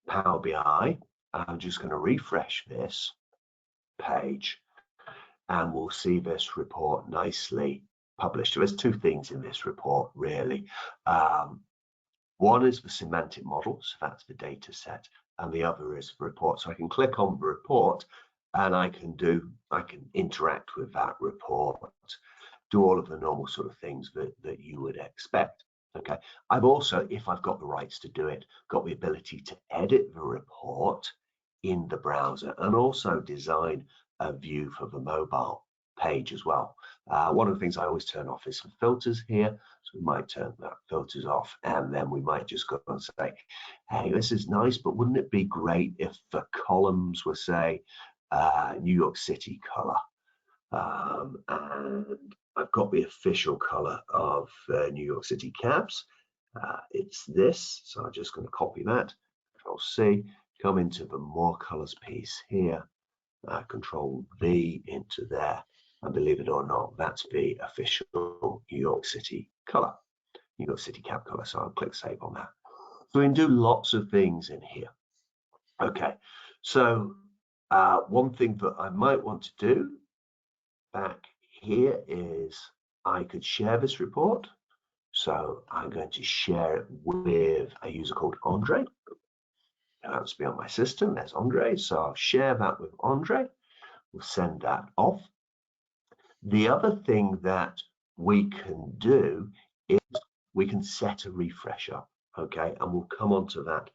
Power BI. I'm just going to refresh this page, and we'll see this report nicely published. There's two things in this report, really. One is the semantic model, so that's the data set, and the other is the report. So I can click on the report, and I can interact with that report, do all of the normal sort of things that you would expect. Okay, I've also, if I've got the rights to do it, got the ability to edit the report in the browser and also design a view for the mobile page as well. One of the things I always turn off is some filters here. So we might turn that filters off, and then we might just go and say, hey, this is nice, but wouldn't it be great if the columns were, say, New York City color. And I've got the official color of New York City cabs. It's this, so I'm just going to copy that. Control C, come into the more colors piece here. Control V into there, and believe it or not, that's the official New York City color, New York City cab color. So I'll click save on that. So we can do lots of things in here. Okay, so one thing that I might want to do back here is I could share this report. So I'm going to share it with a user called Andre. That's be on my system. There's Andre. So I'll share that with Andre. We'll send that off. The other thing that we can do is we can set a refresh up, okay? And we'll come on to that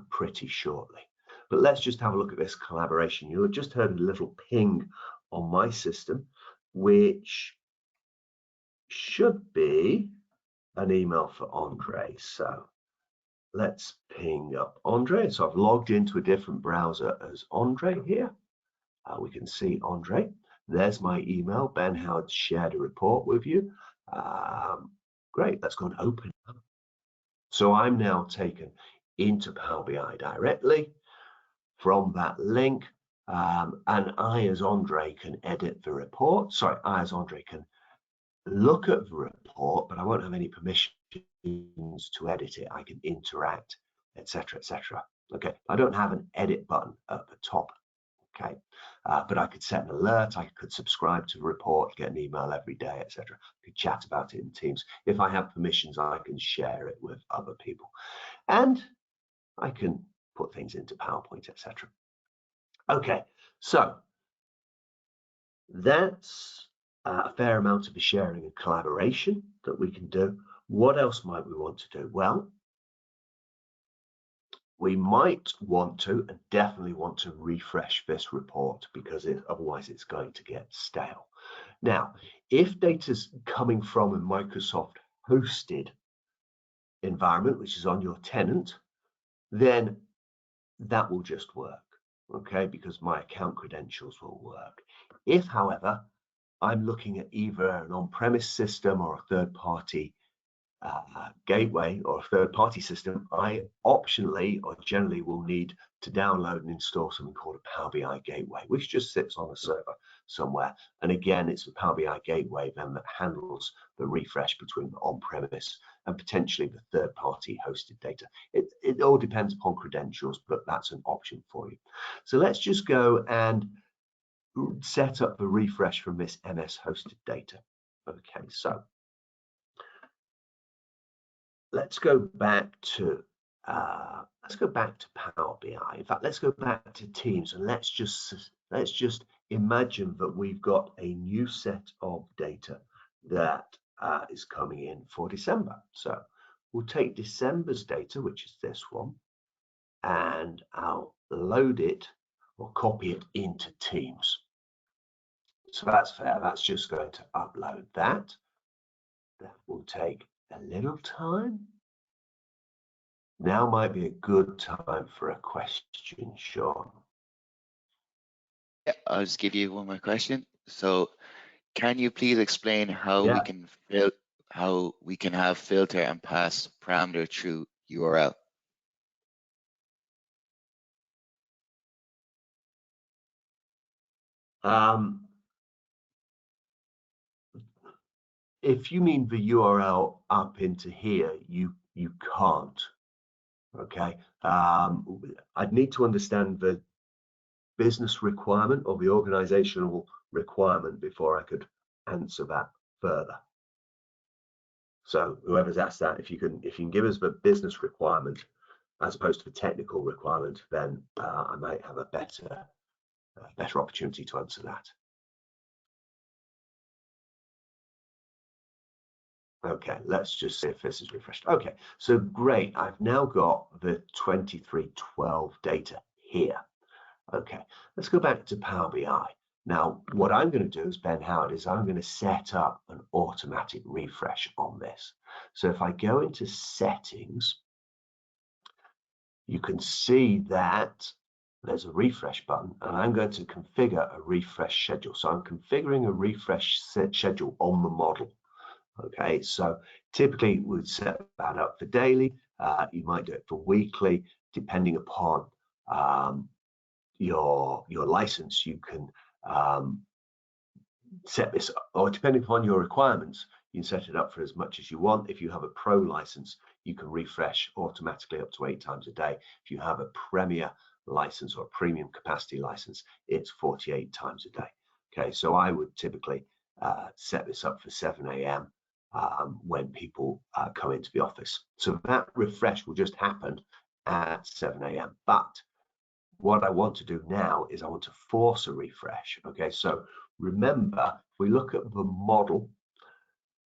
pretty shortly. But let's just have a look at this collaboration. You just heard a little ping on my system, which should be an email for Andre. So let's ping up Andre. So I've logged into a different browser as Andre here. We can see Andre. There's my email. Ben Howard shared a report with you. Great, let's go and open it. So I'm now taken into Power BI directly from that link. And I, as Andre, can edit the report. Sorry, I, as Andre, can look at the report, but I won't have any permissions to edit it. I can interact, etc., etc. Okay, I don't have an edit button at the top. Okay, but I could set an alert, I could subscribe to the report, get an email every day, etc. I could chat about it in Teams. If I have permissions, I can share it with other people. And I can put things into PowerPoint, etc. Okay, so that's a fair amount of the sharing and collaboration that we can do. What else might we want to do? Well, we might want to, and definitely want to, refresh this report because otherwise it's going to get stale. Now, if data's coming from a Microsoft hosted environment, which is on your tenant, then that will just work, okay, because my account credentials will work. If, however, I'm looking at either an on-premise system or a third-party gateway or a third-party system, I optionally or generally will need to download and install something called a Power BI gateway, which just sits on a server somewhere. And again, it's the Power BI gateway then that handles the refresh between the on-premise and potentially the third-party hosted data. It all depends upon credentials, but that's an option for you. So let's just go and set up the refresh from this MS hosted data. Okay, so let's go back to Power BI. In fact, let's go back to Teams and let's just imagine that we've got a new set of data that is coming in for December. So we'll take December's data, which is this one, and I'll load it or copy it into Teams. So that's fair. That's just going to upload that. That will take a little time. Now might be a good time for a question, Sean. Yeah, I'll just give you one more question. So can you please explain how we can have filter and pass parameter through URL? If you mean the URL up into here, you can't. Okay, I'd need to understand the business requirement or the organizational requirement before I could answer that further. So whoever's asked that, if you can give us the business requirement as opposed to the technical requirement, then I might have a better opportunity to answer that. Okay, let's just see if this is refreshed. Okay, so great. I've now got the 2312 data here. Okay, let's go back to Power BI. Now, what I'm going to do as Ben Howard is I'm going to set up an automatic refresh on this. So if I go into settings, you can see that there's a refresh button, and I'm going to configure a refresh schedule. So I'm configuring a refresh schedule on the model. Okay, so typically we'd set that up for daily. You might do it for weekly, depending upon your license. You can set this, or depending upon your requirements, you can set it up for as much as you want. If you have a pro license, you can refresh automatically up to 8 times a day. If you have a premier license or a premium capacity license, it's 48 times a day. Okay, so I would typically set this up for 7 a.m. When people come into the office. So that refresh will just happen at 7 a.m. But what I want to do now is I want to force a refresh. Okay, so remember, if we look at the model,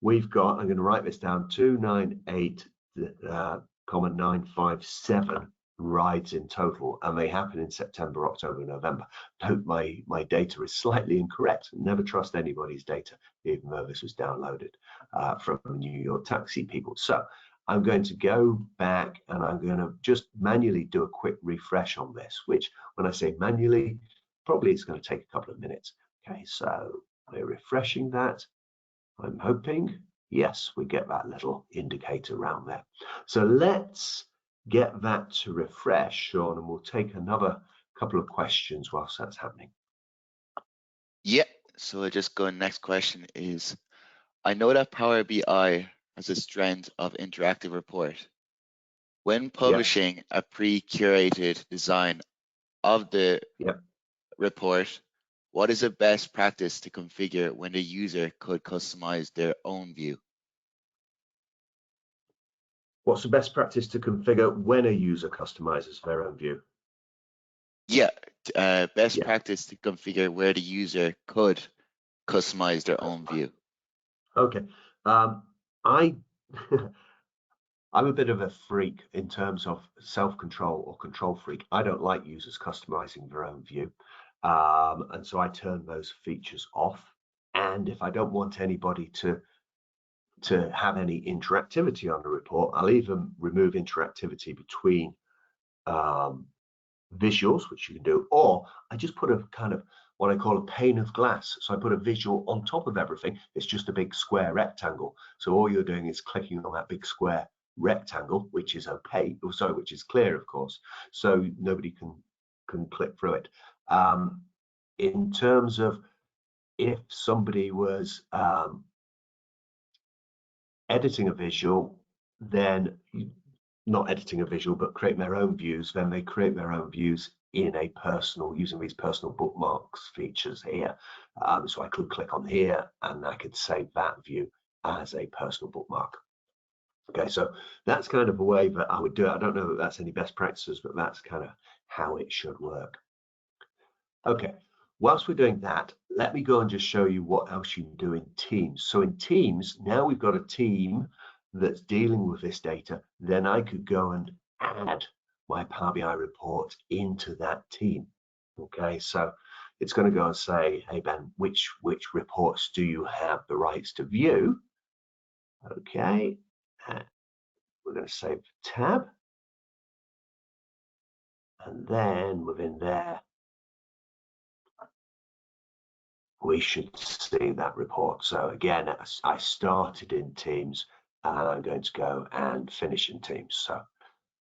we've got, I'm going to write this down, 298,957 rides in total, and they happen in September, October, November. Note my data is slightly incorrect. Never trust anybody's data, even though this was downloaded from New York taxi people. So I'm going to go back and I'm going to just manually do a quick refresh on this, which when I say manually, probably it's going to take a couple of minutes. Okay, so we're refreshing that. I'm hoping, yes, we get that little indicator around there. So let's get that to refresh, Sean, and we'll take another couple of questions whilst that's happening. Yeah, so I just go, next question is, I know that Power BI has a strength of interactive report. When publishing a pre-curated design of the report, what is the best practice to configure when the user could customize their own view? What's the best practice to configure when a user customizes their own view? Yeah, best practice to configure where the user could customize their own view. Okay, I'm a bit of a freak in terms of self-control or control freak. I don't like users customizing their own view. And so I turn those features off. And if I don't want anybody to have any interactivity on the report, I'll even remove interactivity between visuals, which you can do, or I just put a kind of what I call a pane of glass. So I put a visual on top of everything. It's just a big square rectangle. So all you're doing is clicking on that big square rectangle, which is opaque, or sorry, which is clear, of course, so nobody can click through it. In terms of if somebody was editing a visual, then not editing a visual, but creating their own views, then they create their own views in a personal, using these personal bookmarks features here. So I could click on here and I could save that view as a personal bookmark. Okay, so that's kind of a way that I would do it. I don't know that that's any best practices, but that's kind of how it should work. Okay, whilst we're doing that, let me go and just show you what else you can do in Teams. So in Teams, now we've got a team that's dealing with this data, then I could go and add my Power BI report into that team. Okay, so it's going to go and say, hey Ben, which reports do you have the rights to view? Okay, we're going to save the tab, and then within there we should see that report. So again, I started in Teams and I'm going to go and finish in Teams. So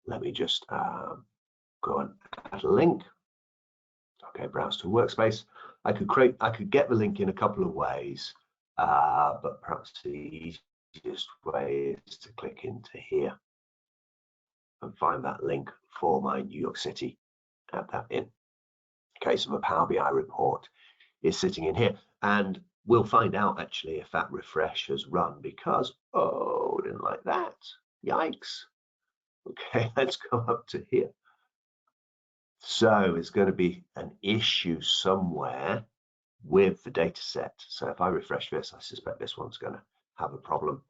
let me just go and add a link. Okay, browse to workspace. I could get the link in a couple of ways, but perhaps the easiest way is to click into here and find that link for my New York City. Add that in. Okay, so the Power BI report is sitting in here, and we'll find out actually if that refresh has run, because oh, didn't like that, yikes. Okay, let's go up to here. So it's going to be an issue somewhere with the data set. So if I refresh this, I suspect this one's going to have a problem.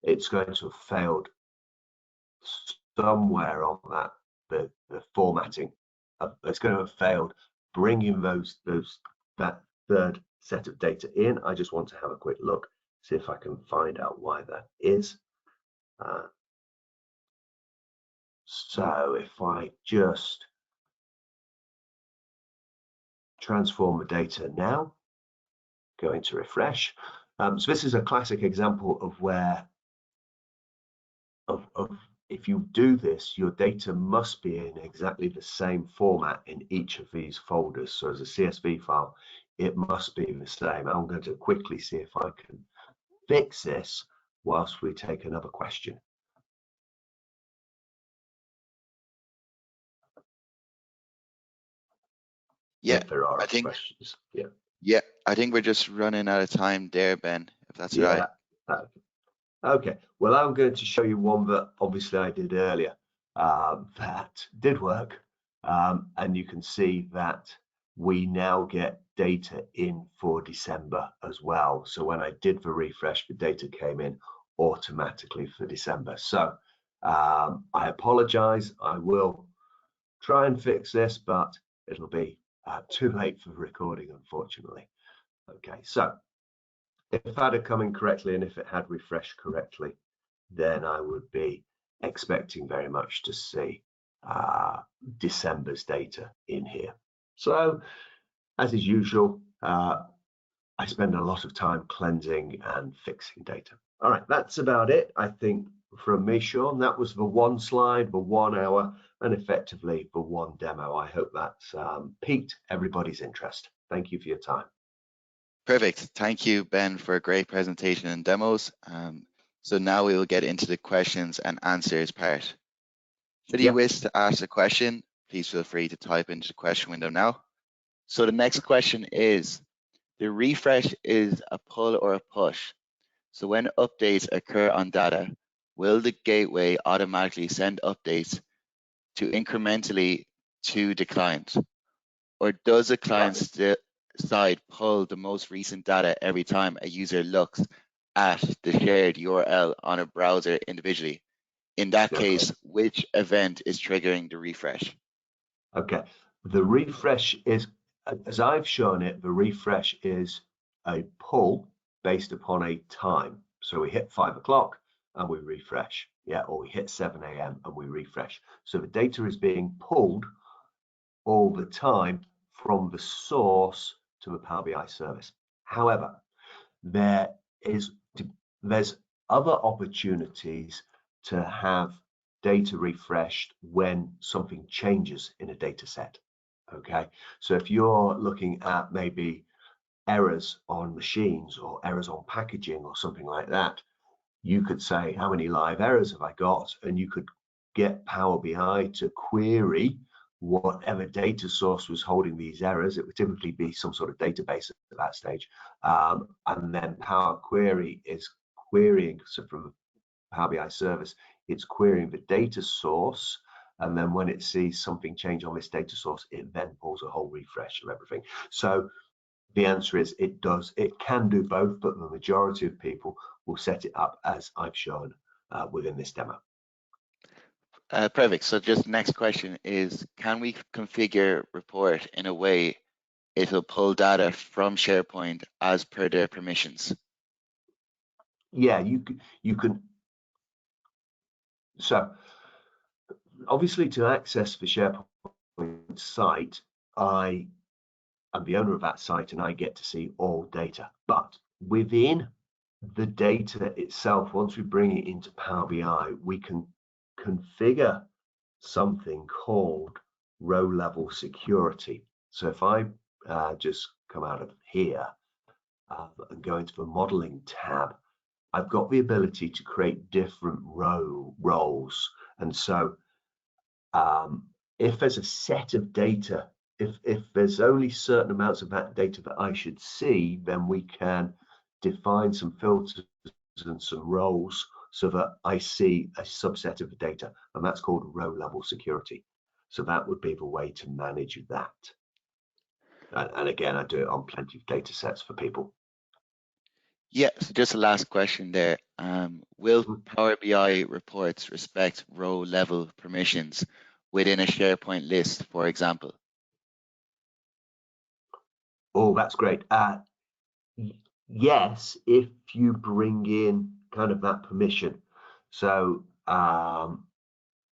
It's going to have failed somewhere on that, the formatting. It's going to have failed bringing that third set of data in. I just want to have a quick look, see if I can find out why that is. So if I just transform the data now. Going to refresh. So this is a classic example of where if you do this, your data must be in exactly the same format in each of these folders. So as a CSV file, it must be the same. I'm going to quickly see if I can fix this whilst we take another question. Yeah, If there are I other think questions. Yeah. yeah, I think we're just running out of time there, Ben, if that's right. Yeah. Okay. Well, I'm going to show you one that obviously I did earlier that did work. And you can see that we now get data in for December as well. So when I did the refresh, the data came in automatically for December. So I apologize. I will try and fix this, but it'll be too late for the recording, unfortunately. Okay, so if that had come in correctly and if it had refreshed correctly, then I would be expecting very much to see December's data in here. So, as is usual, I spend a lot of time cleansing and fixing data. All right, that's about it, I think, from me, Sean. That was the one slide, the 1 hour, and effectively the one demo. I hope that's piqued everybody's interest. Thank you for your time. Perfect. Thank you, Ben, for a great presentation and demos. So now we will get into the questions and answers part. Should you wish to ask a question, please feel free to type into the question window now. So the next question is, the refresh is a pull or a push. So when updates occur on data, will the gateway automatically send updates to incrementally to the client? Or does the client side pull the most recent data every time a user looks at the shared URL on a browser individually? In that case, which event is triggering the refresh? Okay, the refresh is, as I've shown it, the refresh is a pull based upon a time. So we hit 5 o'clock and we refresh, yeah, or we hit 7 a.m. and we refresh. So the data is being pulled all the time from the source to the Power BI service. However, there's other opportunities to have data refreshed when something changes in a data set. Okay, so if you're looking at maybe errors on machines or errors on packaging or something like that, you could say, how many live errors have I got? And you could get Power BI to query whatever data source was holding these errors. It would typically be some sort of database at that stage. And then Power Query is querying, so from the Power BI service, it's querying the data source. And then when it sees something change on this data source, it then pulls a whole refresh of everything. So the answer is it does. It can do both, but the majority of people will set it up as I've shown within this demo. Perfect. So just the next question is, can we configure report in a way it will pull data from SharePoint as per their permissions? Yeah, you can. So obviously to access the SharePoint site, I am the owner of that site and I get to see all data. But within the data itself, once we bring it into Power BI, we can configure something called row level security. So if I just come out of here and go into the modeling tab, I've got the ability to create different roles. And so if there's a set of data, if there's only certain amounts of that data that I should see, then we can define some filters and some roles so that I see a subset of the data, and that's called row level security. So that would be the way to manage that. And again, I do it on plenty of data sets for people. Yeah, so just a last question there. Will Power BI reports respect row level permissions within a SharePoint list, for example? Oh, that's great. Yes, if you bring in kind of that permission. So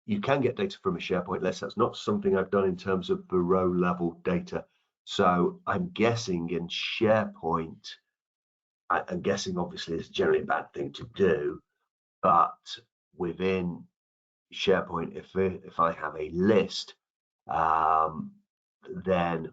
you can get data from a SharePoint list. That's not something I've done in terms of the row level data So I'm guessing in SharePoint, I'm guessing obviously it's generally a bad thing to do, but within SharePoint, if I have a list, then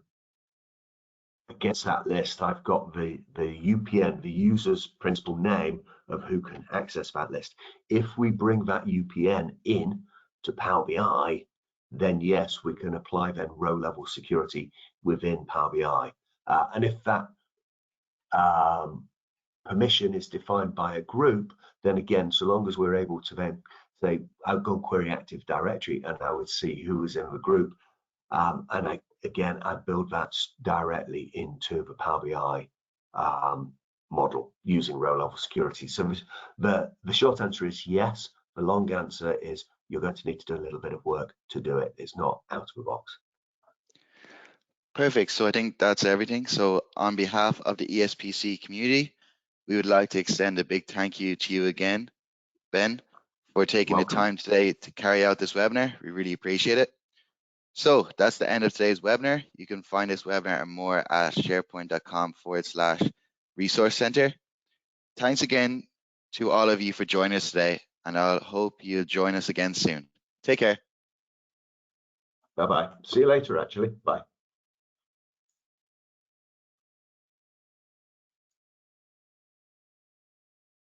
against that list, I've got the UPN, the user's principal name of who can access that list. If we bring that UPN in to Power BI, then yes, we can apply then row level security within Power BI. And if that permission is defined by a group, then again, so long as we're able to then say, I'll go query Active Directory and I would see who is in the group. And I build that directly into the Power BI model using row level security. So the short answer is yes. The long answer is you're going to need to do a little bit of work to do it. It's not out of the box. Perfect. So I think that's everything. So on behalf of the ESPC community, we would like to extend a big thank you to you again, Ben, for taking the time today to carry out this webinar. We really appreciate it. So that's the end of today's webinar. You can find this webinar and more at sharepoint.com/resource center. Thanks again to all of you for joining us today, and I hope you'll join us again soon. Take care. Bye-bye. See you later, actually. Bye.